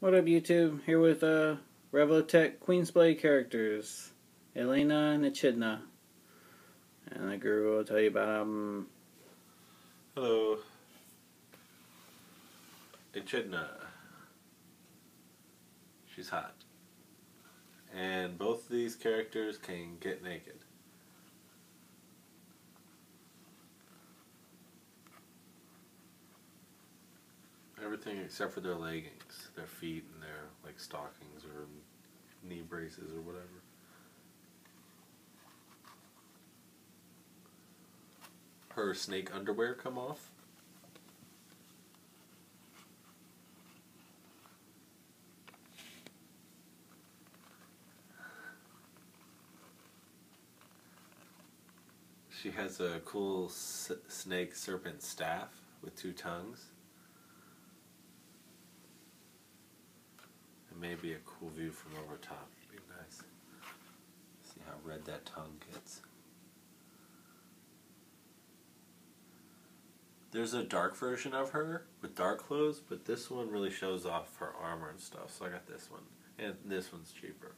What up, YouTube? Here with Revoltech Queensblade characters, Elina and Echidna. And the guru will tell you about them. Hello. Echidna. She's hot. And both of these characters can get naked. Everything except for their leggings, their feet, and their like stockings or knee braces or whatever. Her snake underwear come off. She has a cool snake serpent staff with two tongues. And maybe a cool view from over top would be nice. See how red that tongue gets. There's a dark version of her with dark clothes, but this one really shows off her armor and stuff, so I got this one. And this one's cheaper.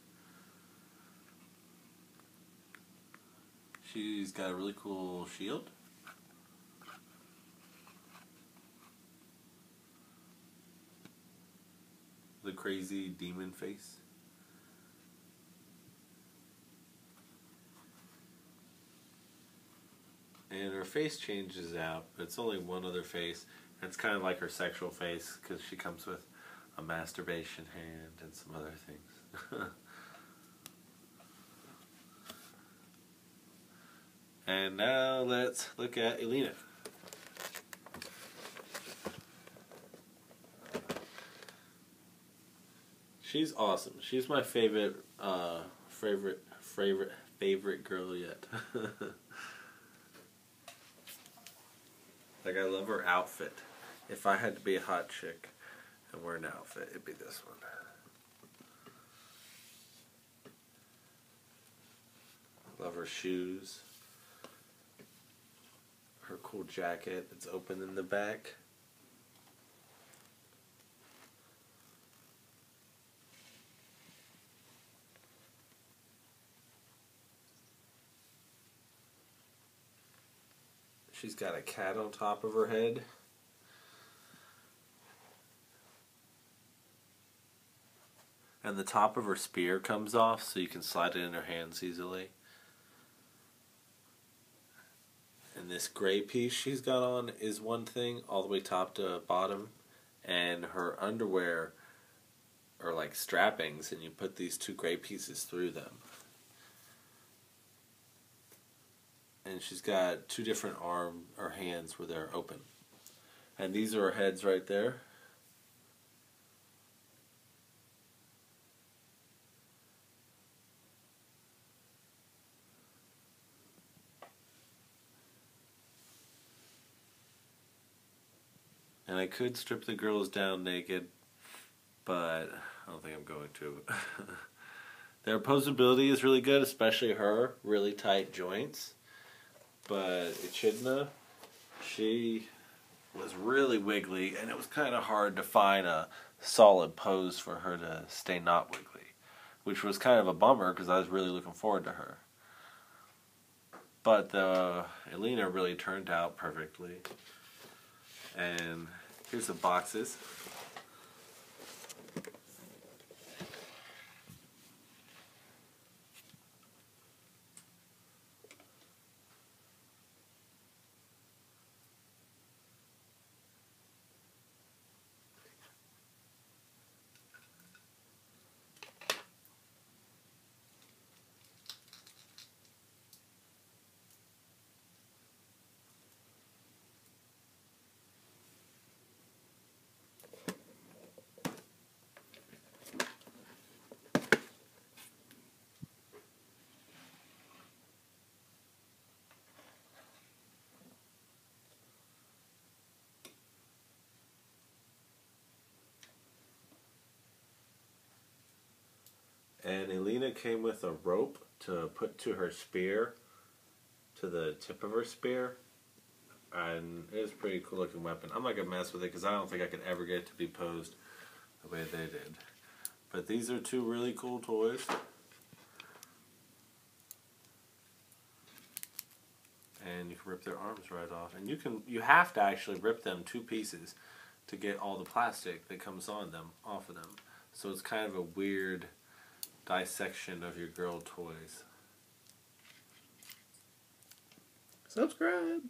She's got a really cool shield. The crazy demon face. And her face changes out, but it's only one other face. And it's kind of like her sexual face because she comes with a masturbation hand and some other things. And now let's look at Elina. She's awesome. She's my favorite girl yet. Like, I love her outfit. If I had to be a hot chick and wear an outfit, it'd be this one. Love her shoes. Her cool jacket. It's open in the back. She's got a cat on top of her head. And the top of her spear comes off so you can slide it in her hands easily. And this gray piece she's got on is one thing all the way top to bottom. And her underwear are like strappings, and you put these two gray pieces through them. And she's got two different arms or hands where they're open. And these are her heads right there. And I could strip the girls down naked, but I don't think I'm going to. Their posability is really good, especially her, really tight joints. But Echidna, she was really wiggly, and it was kind of hard to find a solid pose for her to stay not wiggly, which was kind of a bummer because I was really looking forward to her. But Elina really turned out perfectly. And here's the boxes. And Elina came with a rope to put to her spear, to the tip of her spear. And it was a pretty cool looking weapon. I'm not going to mess with it because I don't think I could ever get it to be posed the way they did. But these are two really cool toys. And you can rip their arms right off. And you have to actually rip them 2 pieces to get all the plastic that comes on them off of them. So it's kind of a weird dissection of your girl toys. Subscribe.